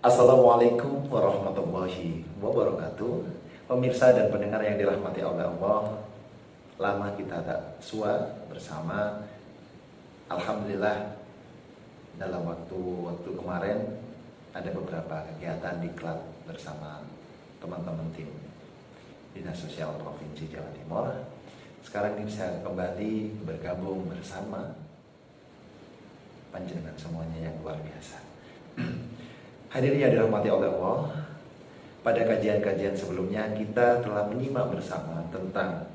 Assalamualaikum warahmatullahi wabarakatuh. Pemirsa dan pendengar yang dirahmati oleh Allah, lama kita tak sua bersama. Alhamdulillah, dalam waktu kemarin ada beberapa kegiatan diklat bersama teman-teman tim Dinas Sosial Provinsi Jawa Timur. Sekarang ini bisa kembali bergabung bersama panjenengan semuanya yang luar biasa. Hadirin yang dirahmati oleh Allah, pada kajian-kajian sebelumnya kita telah menyimak bersama tentang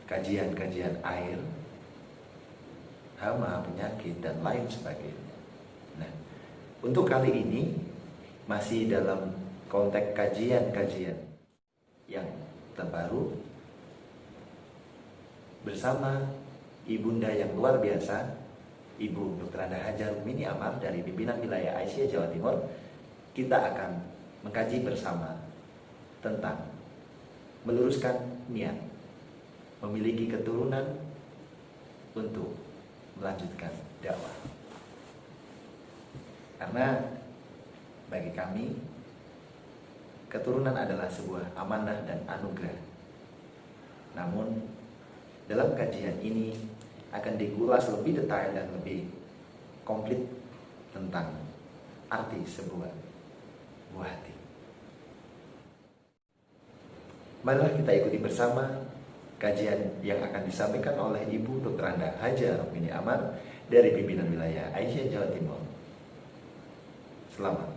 kajian-kajian air, hama, penyakit, dan lain sebagainya. Nah, untuk kali ini masih dalam konteks kajian-kajian yang terbaru bersama ibunda yang luar biasa, Ibu Dr. Anda Hajar Rumini Amar dari pimpinan wilayah Aisyah Jawa Timur. Kita akan mengkaji bersama tentang meluruskan niat, memiliki keturunan untuk melanjutkan dakwah. Karena bagi kami, keturunan adalah sebuah amanah dan anugerah. Namun, dalam kajian ini akan dikulas lebih detail dan lebih komplit tentang arti sebuah buah hati. Marilah kita ikuti bersama kajian yang akan disampaikan oleh Ibu Dr. Anda Hajar Rumini Amar dari pimpinan wilayah Aisyah Jawa Timur. Selamat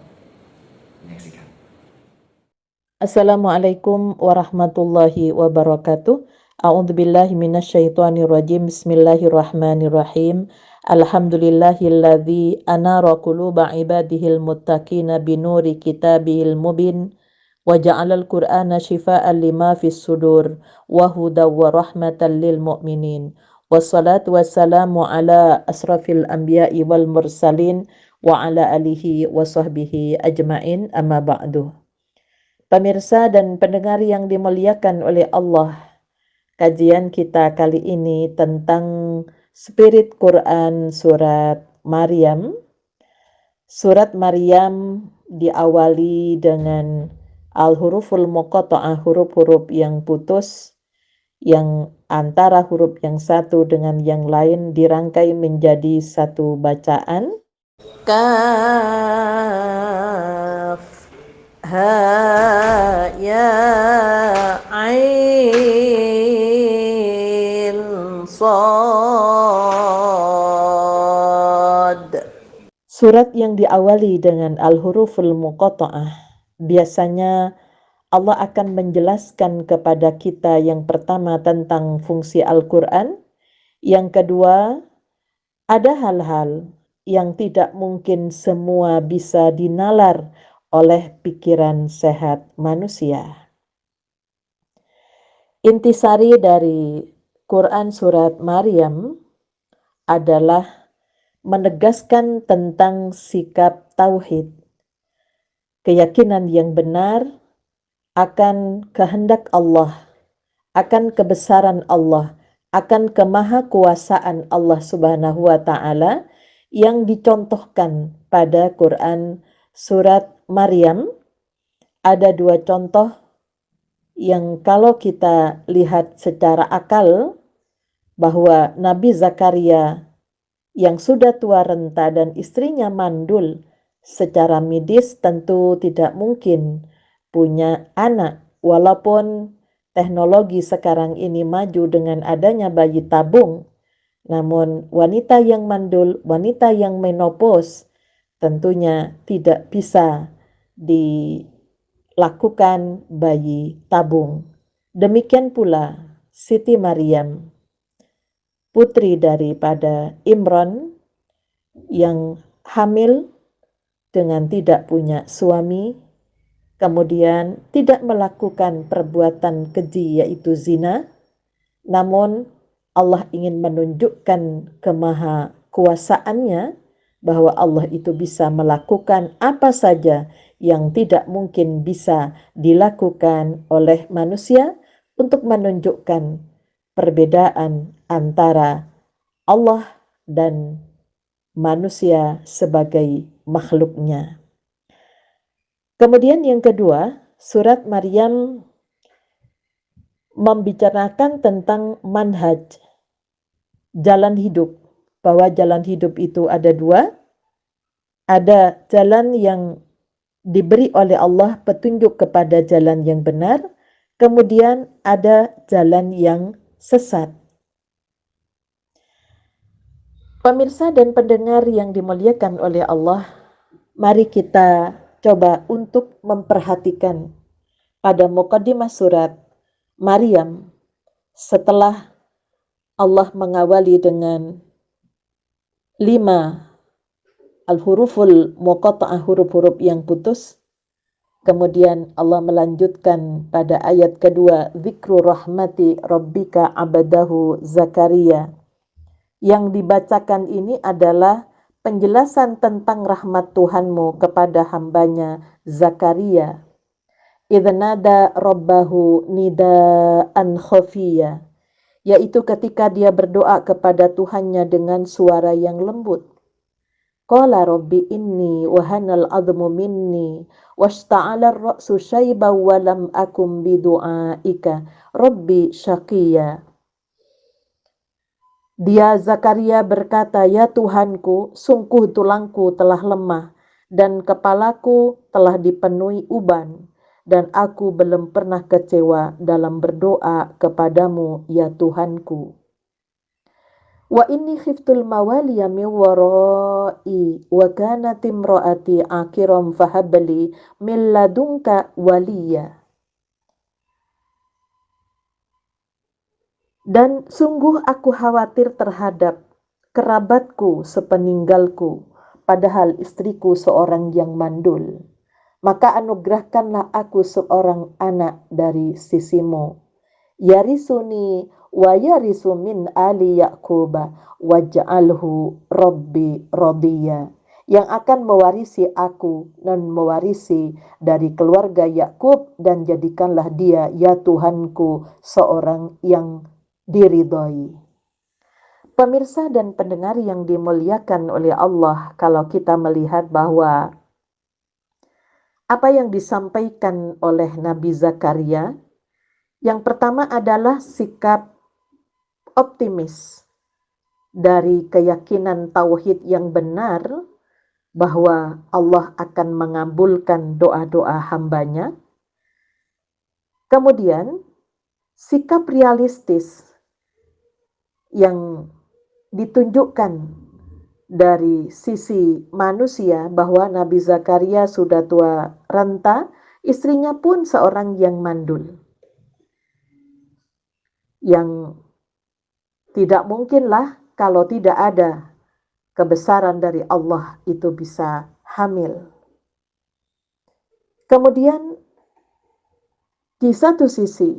menyaksikan. Assalamualaikum warahmatullahi wabarakatuh. A'udzubillahi minasyaitonirrajim. Bismillahirrahmanirrahim. Alhamdulillahilladzi anara quluba ibadihil muttaqina binuri kitabihil mubin wa ja'alal qur'ana shifaa'an lima fis sudur wa hudaw wa rahmatan lil mu'minin. Wassalatu wassalamu ala asrafil anbiya'i wal mursalin wa ala alihi wa sahbihi ajmain, amma ba'du. Pemirsa dan pendengar yang dimuliakan oleh Allah, kajian kita kali ini tentang Spirit Quran Surat Maryam. Surat Maryam diawali dengan al-huruful muqatta'ah, huruf-huruf yang putus, yang antara huruf yang satu dengan yang lain dirangkai menjadi satu bacaan. Kaf ha ya ain sad. Surat yang diawali dengan al-huruful muqatta'ah, biasanya Allah akan menjelaskan kepada kita yang pertama tentang fungsi Al-Quran, yang kedua ada hal-hal yang tidak mungkin semua bisa dinalar oleh pikiran sehat manusia. Intisari dari Quran Surat Maryam adalah menegaskan tentang sikap tauhid, keyakinan yang benar akan kehendak Allah, akan kebesaran Allah, akan kemahakuasaan Allah Subhanahu wa Ta'ala yang dicontohkan pada Quran Surat Maryam. Ada dua contoh yang kalau kita lihat secara akal, bahwa Nabi Zakaria yang sudah tua renta dan istrinya mandul, secara medis tentu tidak mungkin punya anak, walaupun teknologi sekarang ini maju dengan adanya bayi tabung. Namun wanita yang mandul, wanita yang menopause, tentunya tidak bisa dilakukan bayi tabung. Demikian pula Siti Maryam, putri daripada Imran, yang hamil dengan tidak punya suami, kemudian tidak melakukan perbuatan keji yaitu zina, namun Allah ingin menunjukkan kemahakuasaannya, bahwa Allah itu bisa melakukan apa saja yang tidak mungkin bisa dilakukan oleh manusia, untuk menunjukkan perbedaan antara Allah dan manusia sebagai makhluknya. Kemudian yang kedua, surat Maryam membicarakan tentang manhaj, jalan hidup. Bahwa jalan hidup itu ada dua. Ada jalan yang diberi oleh Allah petunjuk kepada jalan yang benar. Kemudian ada jalan yang sesat. Pemirsa dan pendengar yang dimuliakan oleh Allah, mari kita coba untuk memperhatikan pada muqaddimah surat Maryam setelah Allah mengawali dengan 5 al-huruful muqatta'ah, huruf-huruf yang putus. Kemudian Allah melanjutkan pada ayat kedua, zikru rahmati rabbika abadahu Zakaria. Yang dibacakan ini adalah penjelasan tentang rahmat Tuhanmu kepada hambanya Zakaria. Idnada rabbahu nidaan khafiyya, yaitu ketika dia berdoa kepada Tuhannya dengan suara yang lembut. Qala rabbi inni wahanal azmu minni washta'ala ar-ra'su shayban wa lam akum bidu'aika rabbi syaqiyya. Dia Zakaria berkata, ya Tuhanku, sungguh tulangku telah lemah dan kepalaku telah dipenuhi uban, dan aku belum pernah kecewa dalam berdoa kepadamu, ya Tuhanku. Wa inni khiftul mawaliya min warai wa kanat imraati akiram fahabli min ladunka waliya. Dan sungguh aku khawatir terhadap kerabatku sepeninggalku, padahal istriku seorang yang mandul. Maka anugerahkanlah aku seorang anak dari sisimu. Yarisuni wa yarisu min ali Yaquba waj'alhu rabbi radiya, yang akan mewarisi aku dan mewarisi dari keluarga Yakub, dan jadikanlah dia, ya Tuhanku, seorang yang diridhoi. Pemirsa dan pendengar yang dimuliakan oleh Allah, kalau kita melihat bahwa apa yang disampaikan oleh Nabi Zakaria, yang pertama adalah sikap optimis dari keyakinan tauhid yang benar bahwa Allah akan mengabulkan doa-doa hambanya. Kemudian sikap realistis yang ditunjukkan dari sisi manusia bahwa Nabi Zakaria sudah tua renta, istrinya pun seorang yang mandul, yang tidak mungkinlah kalau tidak ada kebesaran dari Allah itu bisa hamil. Kemudian di satu sisi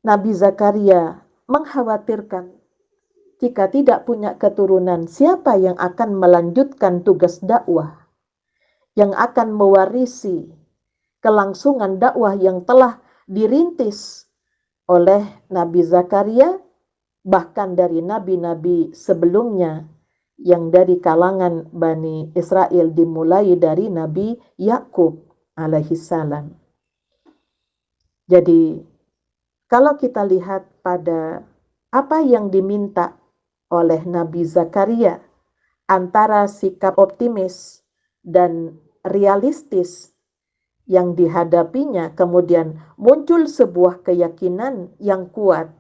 Nabi Zakaria mengkhawatirkan jika tidak punya keturunan, siapa yang akan melanjutkan tugas dakwah, yang akan mewarisi kelangsungan dakwah yang telah dirintis oleh Nabi Zakaria, bahkan dari nabi-nabi sebelumnya yang dari kalangan Bani Israel, dimulai dari Nabi Yakub alaihissalam. Jadi kalau kita lihat pada apa yang diminta oleh Nabi Zakaria, antara sikap optimis dan realistis yang dihadapinya, kemudian muncul sebuah keyakinan yang kuat,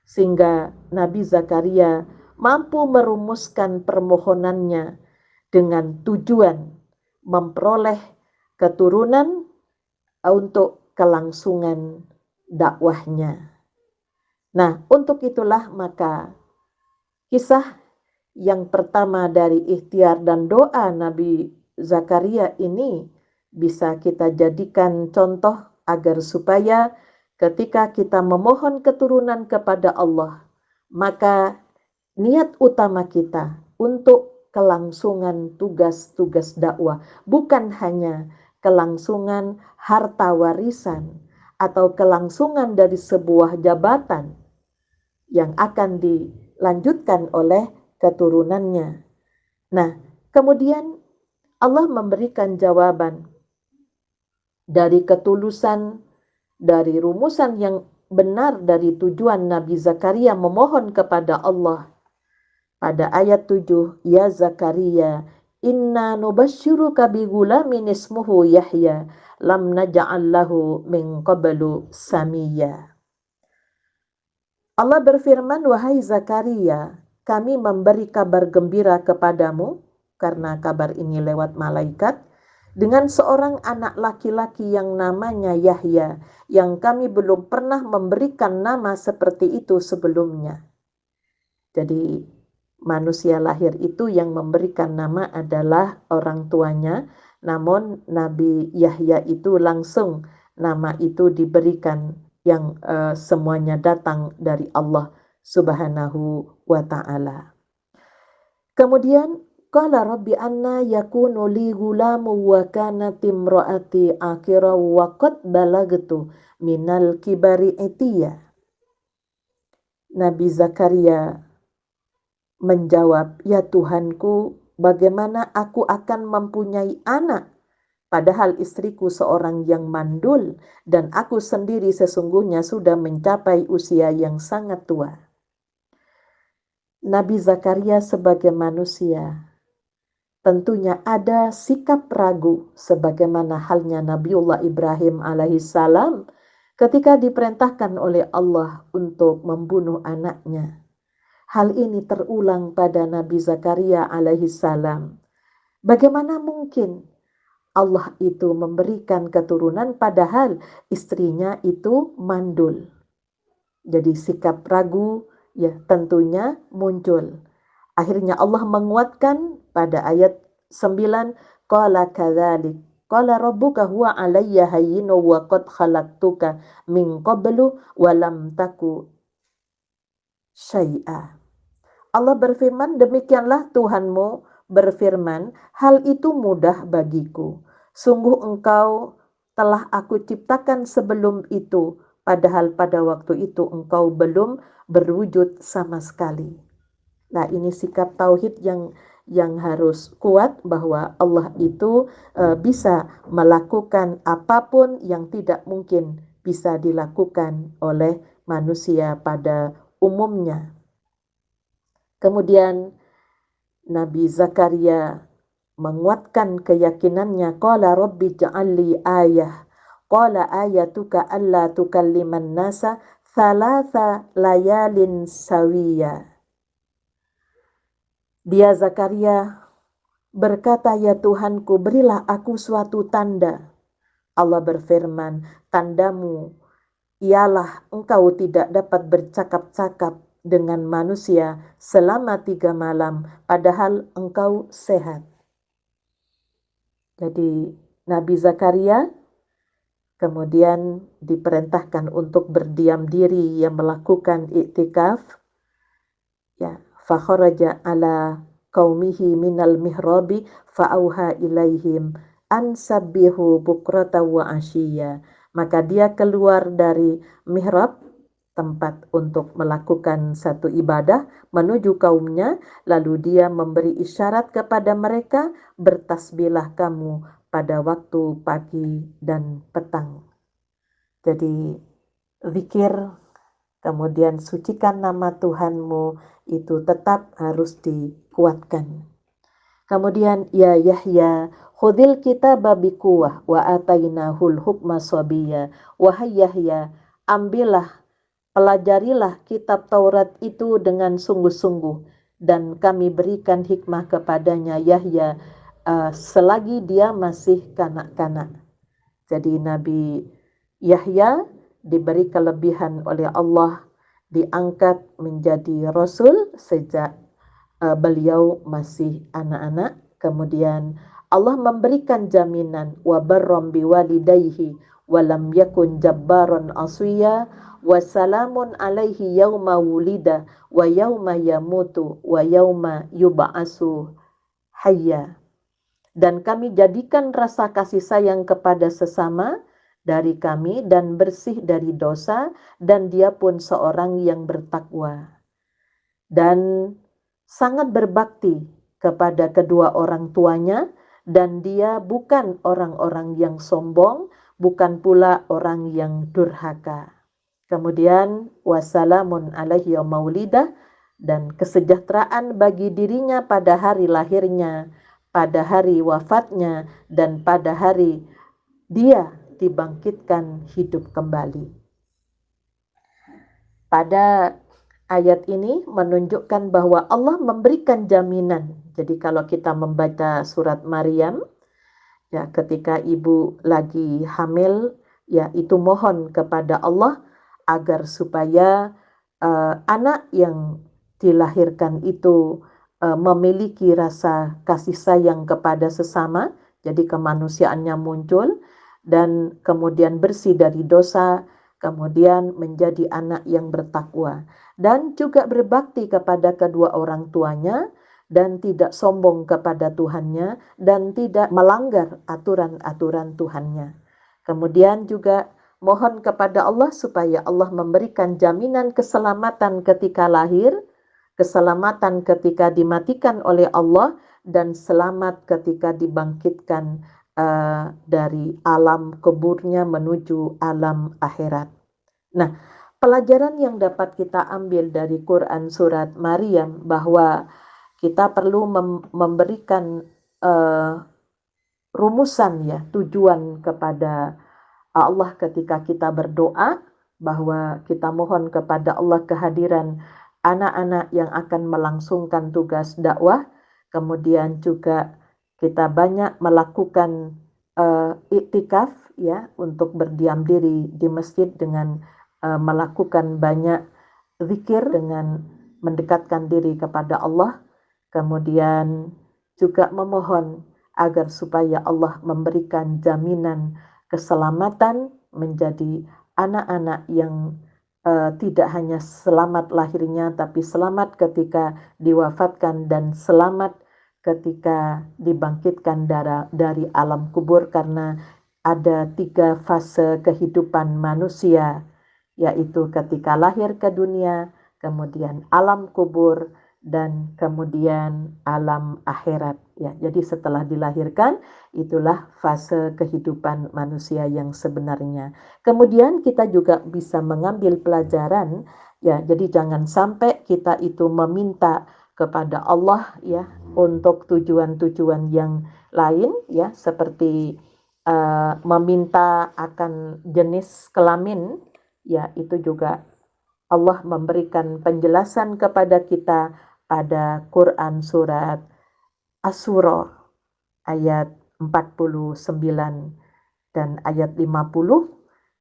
sehingga Nabi Zakaria mampu merumuskan permohonannya dengan tujuan memperoleh keturunan untuk kelangsungan dakwahnya. Nah, untuk itulah maka kisah yang pertama dari ikhtiar dan doa Nabi Zakaria ini bisa kita jadikan contoh agar supaya ketika kita memohon keturunan kepada Allah, maka niat utama kita untuk kelangsungan tugas-tugas dakwah, bukan hanya kelangsungan harta warisan atau kelangsungan dari sebuah jabatan yang akan dilanjutkan oleh keturunannya. Nah, kemudian Allah memberikan jawaban dari ketulusan, dari rumusan yang benar dari tujuan Nabi Zakaria memohon kepada Allah. Pada ayat 7, ya Zakaria, inna nubasyiruka bi gulamin ismuhu Yahya, lam naj'al lahu min qablu samiyya. Allah berfirman, wahai Zakaria, kami memberi kabar gembira kepadamu, karena kabar ini lewat malaikat, dengan seorang anak laki-laki yang namanya Yahya, yang kami belum pernah memberikan nama seperti itu sebelumnya. Jadi manusia lahir itu yang memberikan nama adalah orang tuanya, namun Nabi Yahya itu langsung nama itu diberikan yang semuanya datang dari Allah Subhanahu wa ta'ala. Kemudian qala rabbi anna yakunu li gulamu wa kanat imraati akhira wa qad balagtu minal kibari itiya. Nabi Zakaria menjawab, ya Tuhanku, bagaimana aku akan mempunyai anak, padahal istriku seorang yang mandul, dan aku sendiri sesungguhnya sudah mencapai usia yang sangat tua. Nabi Zakaria sebagai manusia, tentunya ada sikap ragu, sebagaimana halnya Nabiullah Ibrahim alaihissalam ketika diperintahkan oleh Allah untuk membunuh anaknya. Hal ini terulang pada Nabi Zakaria alaihissalam. Bagaimana mungkin Allah itu memberikan keturunan padahal istrinya itu mandul? Jadi sikap ragu ya tentunya muncul. Akhirnya Allah menguatkan pada ayat 9, qala kadzalik qala rabbuka huwa alayya hayyinu wa qad khalaqtuka min qablu wa lam taku syai'a. Allah berfirman, demikianlah Tuhanmu berfirman, hal itu mudah bagiku. Sungguh engkau telah aku ciptakan sebelum itu, padahal pada waktu itu engkau belum berwujud sama sekali. Nah, ini sikap tauhid yang harus kuat, bahwa Allah itu bisa melakukan apapun yang tidak mungkin bisa dilakukan oleh manusia pada umumnya. Kemudian Nabi Zakaria menguatkan keyakinannya, qala rabbi ja'alli ayah, qala ayatuka alla tukalliman nasa thalatha layalin sawiya. Dia Zakaria berkata, ya Tuhanku, berilah aku suatu tanda. Allah berfirman, tandamu ialah engkau tidak dapat bercakap-cakap dengan manusia selama 3 malam, padahal engkau sehat. Jadi Nabi Zakaria kemudian diperintahkan untuk berdiam diri, yang melakukan iktikaf. Ya, fa kharaja ala qaumihi minal mihrabi fa auha ilaihim an sabbihu bukrata wa ashiya. Maka dia keluar dari mihrab, tempat untuk melakukan satu ibadah, menuju kaumnya, lalu dia memberi isyarat kepada mereka, bertasbihlah kamu pada waktu pagi dan petang. Jadi zikir, kemudian sucikan nama Tuhanmu, itu tetap harus dikuatkan. Kemudian ya Yahya, khudil kitaba biquwah wa atainahul hukma sabiyya. Wahai Yahya, ambillah, pelajarilah kitab Taurat itu dengan sungguh-sungguh, dan kami berikan hikmah kepadanya Yahya selagi dia masih kanak-kanak. Jadi Nabi Yahya diberi kelebihan oleh Allah, diangkat menjadi Rasul sejak beliau masih anak-anak. Kemudian Allah memberikan jaminan, wa barram biwalidayhi wa lam yakun jabbaron aswiya, wa salamun alaihi yauma wulida wa yauma yamutu wa yauma yub'asu hayya. Dan kami jadikan rasa kasih sayang kepada sesama dari kami dan bersih dari dosa, dan dia pun seorang yang bertakwa dan sangat berbakti kepada kedua orang tuanya, dan dia bukan orang-orang yang sombong, bukan pula orang yang durhaka. Kemudian wassalamun alaihi maulidah, dan kesejahteraan bagi dirinya pada hari lahirnya, pada hari wafatnya, dan pada hari dia dibangkitkan hidup kembali. Pada ayat ini menunjukkan bahwa Allah memberikan jaminan. Jadi kalau kita membaca surat Maryam, ya ketika ibu lagi hamil, ya itu mohon kepada Allah agar supaya anak yang dilahirkan itu memiliki rasa kasih sayang kepada sesama, jadi kemanusiaannya muncul, dan kemudian bersih dari dosa, kemudian menjadi anak yang bertakwa, dan juga berbakti kepada kedua orang tuanya, dan tidak sombong kepada Tuhannya, dan tidak melanggar aturan-aturan Tuhannya. Kemudian juga mohon kepada Allah supaya Allah memberikan jaminan keselamatan ketika lahir, keselamatan ketika dimatikan oleh Allah, dan selamat ketika dibangkitkan dari alam kuburnya menuju alam akhirat. Nah, pelajaran yang dapat kita ambil dari Quran surat Maryam bahwa kita perlu memberikan rumusan, ya, tujuan kepada Allah ketika kita berdoa, bahwa kita mohon kepada Allah kehadiran anak-anak yang akan melangsungkan tugas dakwah. Kemudian juga kita banyak melakukan iktikaf, ya, untuk berdiam diri di masjid dengan melakukan banyak zikir dengan mendekatkan diri kepada Allah. Kemudian juga memohon agar supaya Allah memberikan jaminan keselamatan menjadi anak-anak yang tidak hanya selamat lahirnya, tapi selamat ketika diwafatkan dan selamat ketika dibangkitkan dari alam kubur, karena ada 3 fase kehidupan manusia, yaitu ketika lahir ke dunia, kemudian alam kubur, dan kemudian alam akhirat. Ya, jadi setelah dilahirkan, itulah fase kehidupan manusia yang sebenarnya. Kemudian kita juga bisa mengambil pelajaran, ya, jadi jangan sampai kita itu meminta kepada Allah, ya, untuk tujuan-tujuan yang lain, ya, seperti meminta akan jenis kelamin, ya, itu juga Allah memberikan penjelasan kepada kita pada Quran surat Asy-Syura ayat 49 dan ayat 50.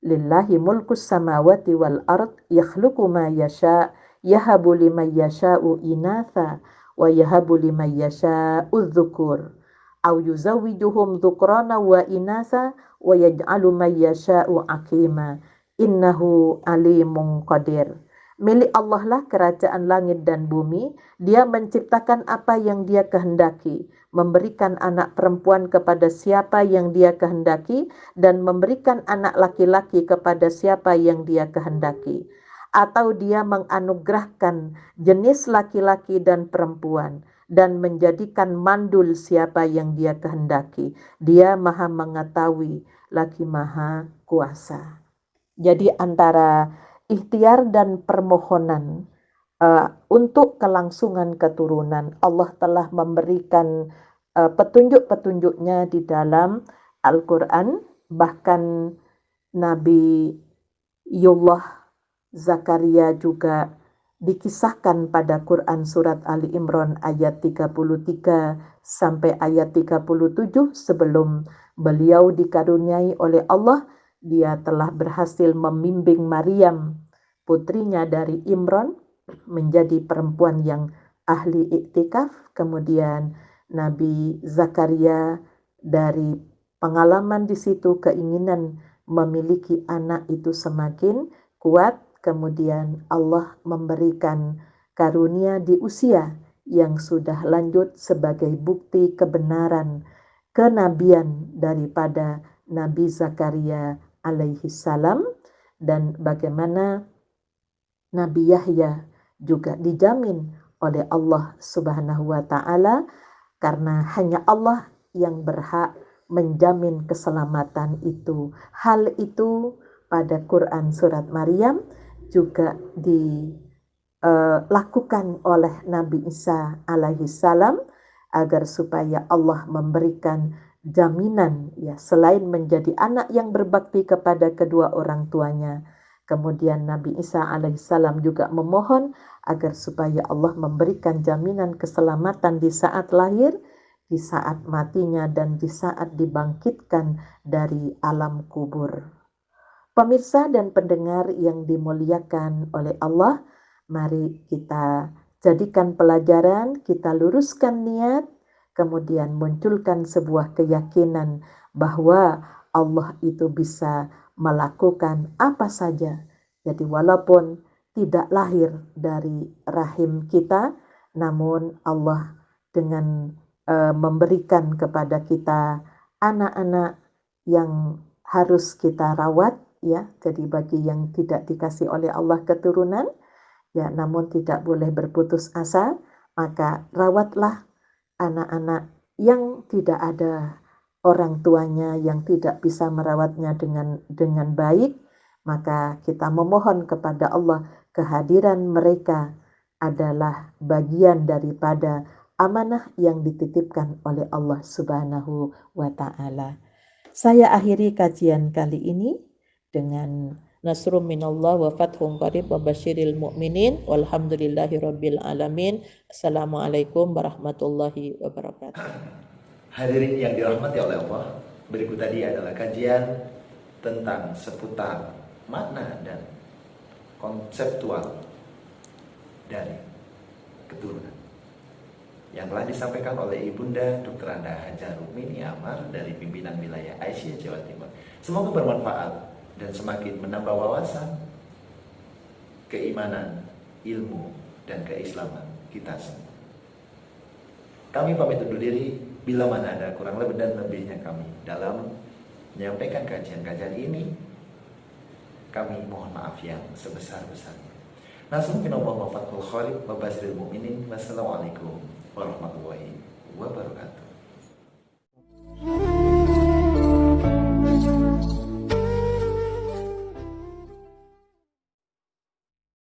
Lillahi mulkus samawati wal ard yakhluqu ma yasha yahabu liman yasha'u inatha wa yahabu liman yasha'u dzukur au yuzawwijuhum dzukrana wa inatha wa yaj'alu man yasha'u aqima innahu alimun qadir. Milik Allah lah kerajaan langit dan bumi. Dia menciptakan apa yang dia kehendaki, memberikan anak perempuan kepada siapa yang dia kehendaki, dan memberikan anak laki-laki kepada siapa yang dia kehendaki. Atau dia menganugerahkan jenis laki-laki dan perempuan, dan menjadikan mandul siapa yang dia kehendaki. Dia maha mengetahui lagi maha kuasa. Jadi antara ikhtiar dan permohonan untuk kelangsungan keturunan, Allah telah memberikan petunjuk-petunjuknya di dalam Al-Quran. Bahkan Nabi Yullah Zakaria juga dikisahkan pada Quran surat Ali Imran ayat 33 sampai ayat 37. Sebelum beliau dikaruniai oleh Allah, dia telah berhasil membimbing Maryam, putrinya dari Imran, menjadi perempuan yang ahli iktikaf. Kemudian Nabi Zakaria, dari pengalaman di situ, keinginan memiliki anak itu semakin kuat. Kemudian Allah memberikan karunia di usia yang sudah lanjut sebagai bukti kebenaran kenabian daripada Nabi Zakaria alaihi salam. Dan bagaimana Nabi Yahya juga dijamin oleh Allah Subhanahu wa taala, karena hanya Allah yang berhak menjamin keselamatan itu. Hal itu pada Quran surat Maryam juga dilakukan oleh Nabi Isa alaihi salam agar supaya Allah memberikan jaminan, ya, selain menjadi anak yang berbakti kepada kedua orang tuanya. Kemudian Nabi Isa alaihissalam juga memohon agar supaya Allah memberikan jaminan keselamatan di saat lahir, di saat matinya, dan di saat dibangkitkan dari alam kubur. Pemirsa dan pendengar yang dimuliakan oleh Allah, mari kita jadikan pelajaran, kita luruskan niat, kemudian munculkan sebuah keyakinan bahwa Allah itu bisa melakukan apa saja. Jadi walaupun tidak lahir dari rahim kita, namun Allah dengan memberikan kepada kita anak-anak yang harus kita rawat, ya. Jadi bagi yang tidak dikasih oleh Allah keturunan, ya, namun tidak boleh berputus asa, maka rawatlah anak-anak yang tidak ada orang tuanya yang tidak bisa merawatnya dengan baik, maka kita memohon kepada Allah kehadiran mereka adalah bagian daripada amanah yang dititipkan oleh Allah Subhanahu wa taala. Saya akhiri kajian kali ini dengan nasrum minallah wa fathun qarib wa basyiril mu'minin walhamdulillahi rabbil alamin. Assalamualaikum warahmatullahi wabarakatuh. Hadirin yang dirahmati oleh Allah, berikut tadi adalah kajian tentang seputar makna dan konseptual dari keturunan yang telah disampaikan oleh Ibunda Dr. Anda Hajar Rukmini Amar dari pimpinan wilayah Aisyah Jawa Timur. Semoga bermanfaat dan semakin menambah wawasan, keimanan, ilmu, dan keislaman kita semua. Kami pamit undur diri. Bila mana ada kurang lebih dan lebihnya kami dalam menyampaikan kajian-kajian ini, kami mohon maaf yang sebesar-besarnya. Nasrullah wa fathul khalid wa basyiril mu'minin. Wassalamualaikum warahmatullahi wabarakatuh.